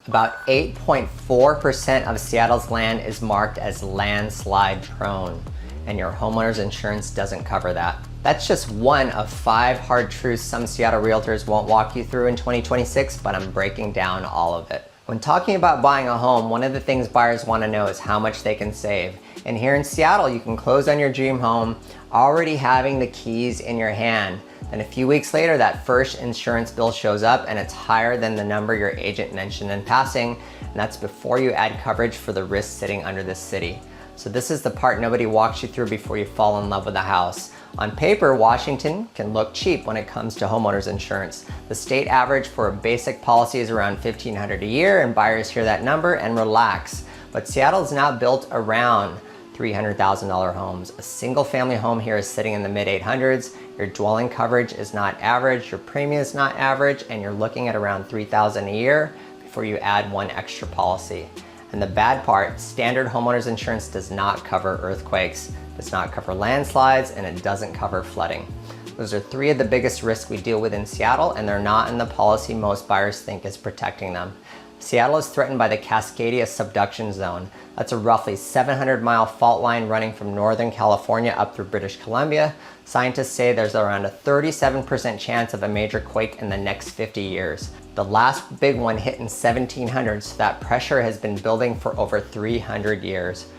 About 8.4% of Seattle's land is marked as landslide prone, and your homeowner's insurance doesn't cover that. That's just one of 5 hard truths some Seattle realtors won't walk you through in 2026, but I'm breaking down all of it. When talking about buying a home, one of the things buyers want to know is how much they can save. And here in Seattle, you can close on your dream home already having the keys in your hand. And a few weeks later, that first insurance bill shows up and it's higher than the number your agent mentioned in passing. And that's before you add coverage for the risk sitting under the city. So this is the part nobody walks you through before you fall in love with a house. On paper, Washington can look cheap when it comes to homeowners insurance. The state average for a basic policy is around $1,500 a year, and buyers hear that number and relax. But Seattle's now built around $300,000 homes. A single family home here is sitting in the mid 800s. Your dwelling coverage is not average, your premium is not average, and you're looking at around $3,000 a year before you add one extra policy. And the bad part, standard homeowners insurance does not cover earthquakes, does not cover landslides, and it doesn't cover flooding. Those are 3 of the biggest risks we deal with in Seattle, and they're not in the policy most buyers think is protecting them. Seattle is threatened by the Cascadia subduction zone. That's a roughly 700-mile fault line running from Northern California up through British Columbia. Scientists say there's around a 37% chance of a major quake in the next 50 years. The last big one hit in 1700, so that pressure has been building for over 300 years.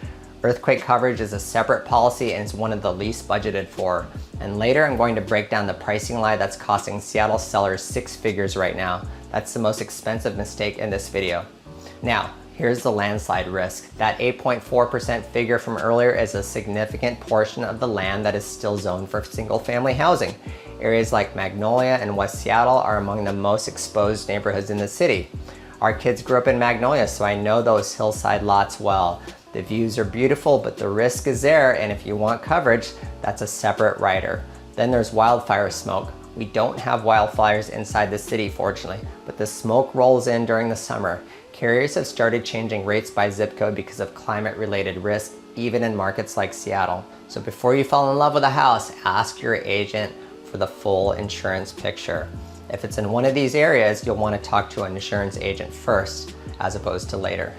Earthquake coverage is a separate policy and is one of the least budgeted for. And later I'm going to break down the pricing lie that's costing Seattle sellers 6 figures right now. That's the most expensive mistake in this video. Now, here's the landslide risk. That 8.4% figure from earlier is a significant portion of the land that is still zoned for single family housing. Areas like Magnolia and West Seattle are among the most exposed neighborhoods in the city. Our kids grew up in Magnolia, so I know those hillside lots well. The views are beautiful, but the risk is there, and if you want coverage, that's a separate rider. Then there's wildfire smoke. We don't have wildfires inside the city, fortunately, but the smoke rolls in during the summer. Carriers have started changing rates by zip code because of climate-related risk, even in markets like Seattle. So before you fall in love with a house, ask your agent for the full insurance picture. If it's in one of these areas, you'll want to talk to an insurance agent first, as opposed to later.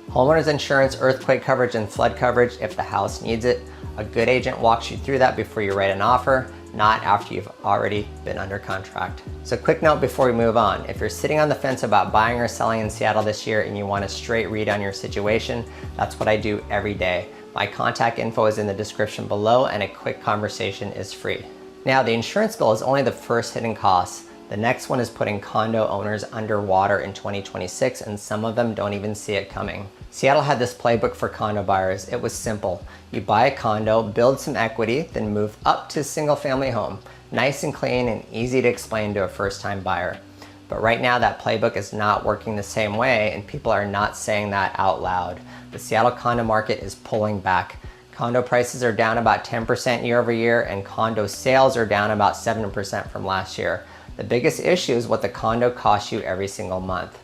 Homeowners insurance, earthquake coverage, and flood coverage if the house needs it. A good agent walks you through that before you write an offer, not after you've already been under contract. So quick note before we move on. If you're sitting on the fence about buying or selling in Seattle this year and you want a straight read on your situation, that's what I do every day. My contact info is in the description below and a quick conversation is free. Now, the insurance bill is only the first hidden cost. The next one is putting condo owners underwater in 2026, and some of them don't even see it coming. Seattle had this playbook for condo buyers. It was simple. You buy a condo, build some equity, then move up to a single family home. Nice and clean and easy to explain to a first-time buyer. But right now that playbook is not working the same way, and people are not saying that out loud. The Seattle condo market is pulling back. Condo prices are down about 10% year over year, and condo sales are down about 7% from last year. The biggest issue is what the condo costs you every single month.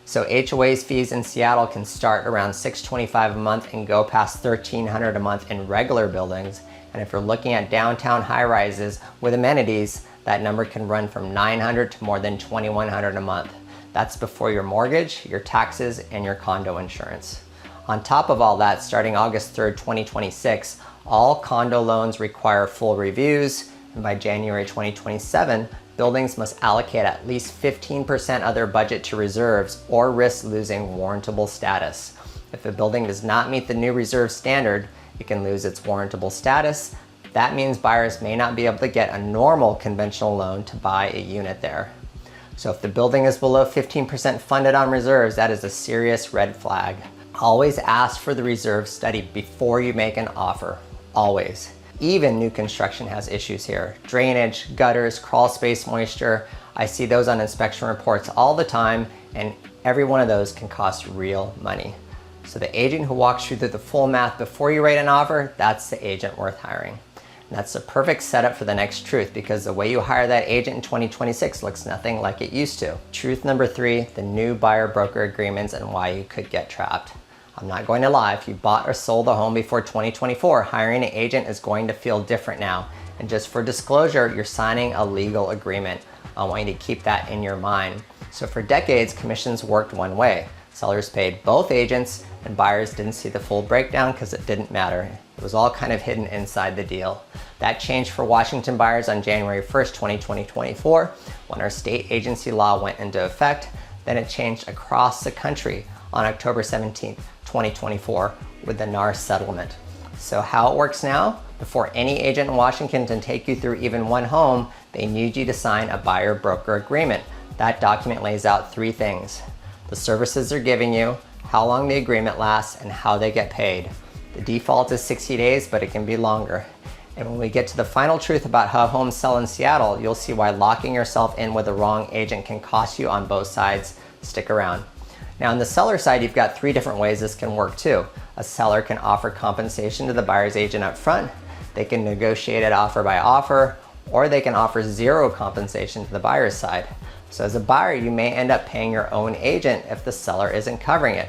So HOA's fees in Seattle can start around $625 a month and go past $1,300 a month in regular buildings. And if you're looking at downtown high-rises with amenities, that number can run from $900 to more than $2,100 a month. That's before your mortgage, your taxes, and your condo insurance. On top of all that, starting August 3rd, 2026, all condo loans require full reviews, and by January 2027, buildings must allocate at least 15% of their budget to reserves or risk losing warrantable status. If a building does not meet the new reserve standard, it can lose its warrantable status. That means buyers may not be able to get a normal conventional loan to buy a unit there. So if the building is below 15% funded on reserves, that is a serious red flag. Always ask for the reserve study before you make an offer, always. Even new construction has issues here. Drainage, gutters, crawl space moisture. I see those on inspection reports all the time, and every one of those can cost real money. So the agent who walks you through the full math before you write an offer, that's the agent worth hiring. And that's the perfect setup for the next truth, because the way you hire that agent in 2026 looks nothing like it used to. Truth number 3, the new buyer-broker agreements and why you could get trapped. I'm not going to lie, if you bought or sold a home before 2024, hiring an agent is going to feel different now. And just for disclosure, you're signing a legal agreement. I want you to keep that in your mind. So for decades, commissions worked one way. Sellers paid both agents, and buyers didn't see the full breakdown because it didn't matter. It was all kind of hidden inside the deal. That changed for Washington buyers on January 1st, 2024, when our state agency law went into effect. Then it changed across the country on October 17th, 2024, with the NAR settlement. So how it works now, before any agent in Washington can take you through even one home, they need you to sign a buyer-broker agreement. That document lays out 3 things: the services they're giving you, how long the agreement lasts, and how they get paid. The default is 60 days, but it can be longer. And when we get to the final truth about how homes sell in Seattle, you'll see why locking yourself in with the wrong agent can cost you on both sides. Stick around. Now on the seller side, you've got 3 different ways this can work too. A seller can offer compensation to the buyer's agent up front, they can negotiate it offer by offer, or they can offer 0 compensation to the buyer's side. So as a buyer, you may end up paying your own agent if the seller isn't covering it.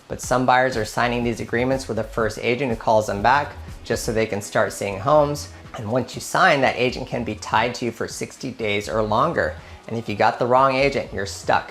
But some buyers are signing these agreements with the first agent who calls them back just so they can start seeing homes. And once you sign, that agent can be tied to you for 60 days or longer. And if you got the wrong agent, you're stuck.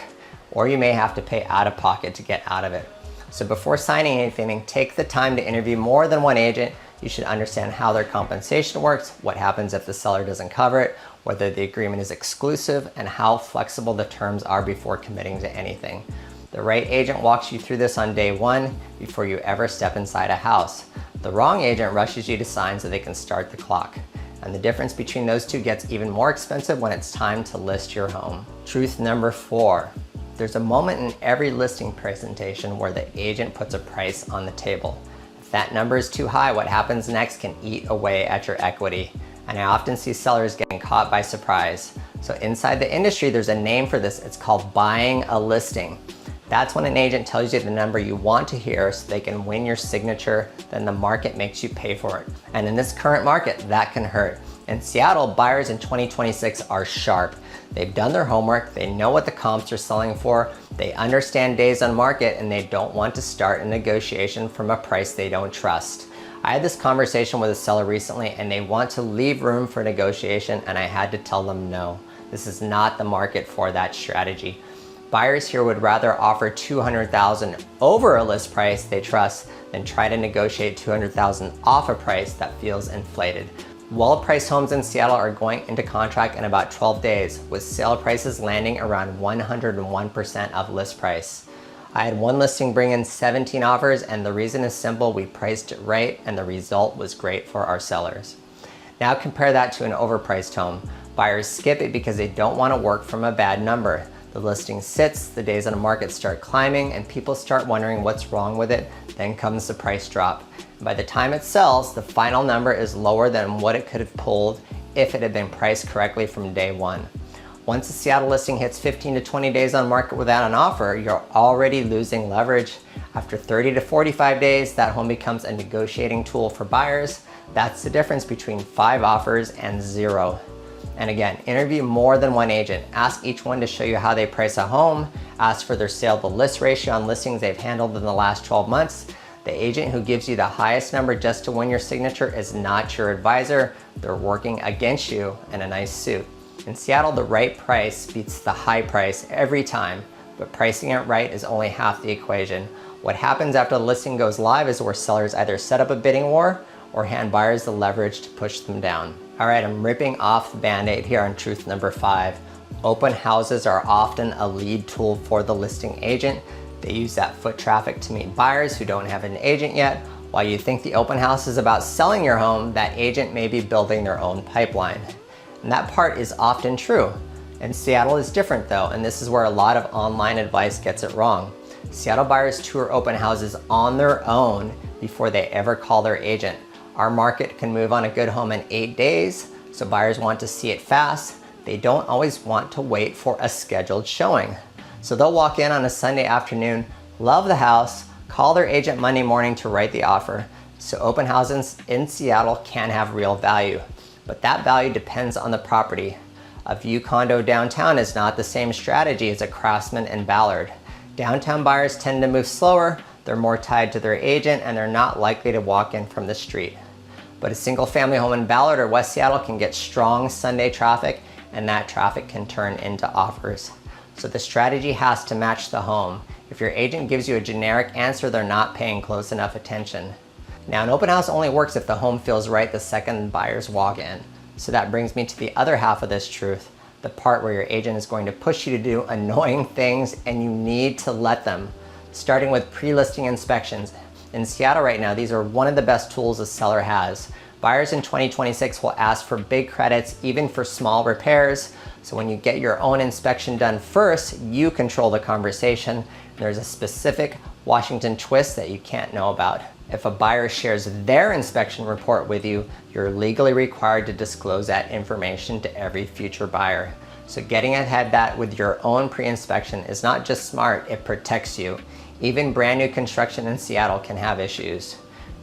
Or you may have to pay out of pocket to get out of it. So before signing anything, take the time to interview more than one agent. You should understand how their compensation works, what happens if the seller doesn't cover it, whether the agreement is exclusive, and how flexible the terms are before committing to anything. The right agent walks you through this on day 1 before you ever step inside a house. The wrong agent rushes you to sign so they can start the clock. And the difference between those two gets even more expensive when it's time to list your home. Truth number 4. There's a moment in every listing presentation where the agent puts a price on the table. If that number is too high, what happens next can eat away at your equity. And I often see sellers getting caught by surprise. So inside the industry, there's a name for this. It's called buying a listing. That's when an agent tells you the number you want to hear so they can win your signature, then the market makes you pay for it. And in this current market, that can hurt. In Seattle, buyers in 2026 are sharp. They've done their homework, they know what the comps are selling for, they understand days on market, and they don't want to start a negotiation from a price they don't trust. I had this conversation with a seller recently and they want to leave room for negotiation, and I had to tell them no. This is not the market for that strategy. Buyers here would rather offer $200,000 over a list price they trust than try to negotiate $200,000 off a price that feels inflated. Well-priced homes in Seattle are going into contract in about 12 days, with sale prices landing around 101% of list price. I had one listing bring in 17 offers, and the reason is simple: we priced it right and the result was great for our sellers. Now compare that to an overpriced home. Buyers skip it because they don't want to work from a bad number. The listing sits, the days on the market start climbing, and people start wondering what's wrong with it. Then comes the price drop. By the time it sells, the final number is lower than what it could have pulled if it had been priced correctly from day 1. Once a Seattle listing hits 15 to 20 days on market without an offer, you're already losing leverage. After 30 to 45 days, that home becomes a negotiating tool for buyers. That's the difference between 5 offers and 0. And again, interview more than one agent. Ask each one to show you how they price a home. Ask for their sale to list ratio on listings they've handled in the last 12 months. The agent who gives you the highest number just to win your signature is not your advisor. They're working against you in a nice suit. In Seattle, the right price beats the high price every time, but pricing it right is only half the equation. What happens after the listing goes live is where sellers either set up a bidding war or hand buyers the leverage to push them down. All right, I'm ripping off the Band-Aid here on truth number 5. Open houses are often a lead tool for the listing agent. They use that foot traffic to meet buyers who don't have an agent yet. While you think the open house is about selling your home, that agent may be building their own pipeline. And that part is often true. And Seattle is different though, and this is where a lot of online advice gets it wrong. Seattle buyers tour open houses on their own before they ever call their agent. Our market can move on a good home in 8 days, so buyers want to see it fast. They don't always want to wait for a scheduled showing. So they'll walk in on a Sunday afternoon, love the house, call their agent Monday morning to write the offer. So open houses in Seattle can have real value, but that value depends on the property. A view condo downtown is not the same strategy as a Craftsman in Ballard. Downtown buyers tend to move slower, they're more tied to their agent, and they're not likely to walk in from the street. But a single family home in Ballard or West Seattle can get strong Sunday traffic, and that traffic can turn into offers. So the strategy has to match the home. If your agent gives you a generic answer, they're not paying close enough attention. Now, an open house only works if the home feels right the second buyers walk in. So that brings me to the other half of this truth, the part where your agent is going to push you to do annoying things and you need to let them. Starting with pre-listing inspections. In Seattle right now, these are one of the best tools a seller has. Buyers in 2026 will ask for big credits, even for small repairs. So when you get your own inspection done first, you control the conversation. There's a specific Washington twist that you can't know about. If a buyer shares their inspection report with you, you're legally required to disclose that information to every future buyer. So getting ahead that with your own pre-inspection is not just smart, it protects you. Even brand new construction in Seattle can have issues.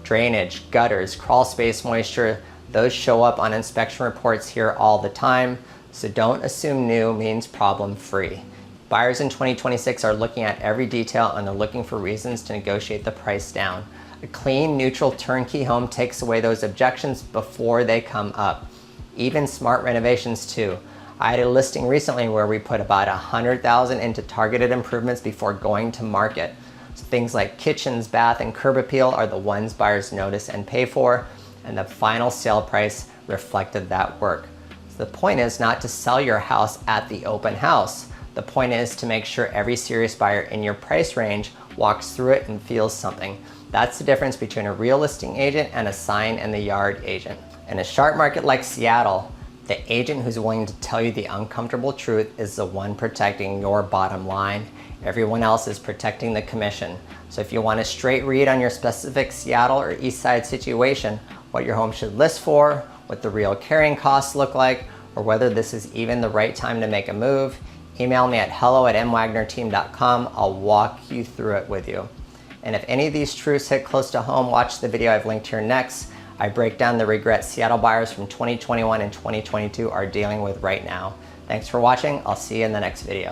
Drainage, gutters, crawl space moisture, those show up on inspection reports here all the time. So don't assume new means problem free. Buyers in 2026 are looking at every detail and they're looking for reasons to negotiate the price down. A clean, neutral, turnkey home takes away those objections before they come up. Even smart renovations too. I had a listing recently where we put about $100,000 into targeted improvements before going to market. So things like kitchens, bath, and curb appeal are the ones buyers notice and pay for, and the final sale price reflected that work. So the point is not to sell your house at the open house. The point is to make sure every serious buyer in your price range walks through it and feels something. That's the difference between a real listing agent and a sign in the yard agent. In a sharp market like Seattle, the agent who's willing to tell you the uncomfortable truth is the one protecting your bottom line. Everyone else is protecting the commission. So if you want a straight read on your specific Seattle or East Side situation, what your home should list for, what the real carrying costs look like, or whether this is even the right time to make a move, email me at hello@mwagnerteam.com. I'll walk you through it with you. And if any of these truths hit close to home, watch the video I've linked here next. I break down the regrets Seattle buyers from 2021 and 2022 are dealing with right now. Thanks for watching. I'll see you in the next video.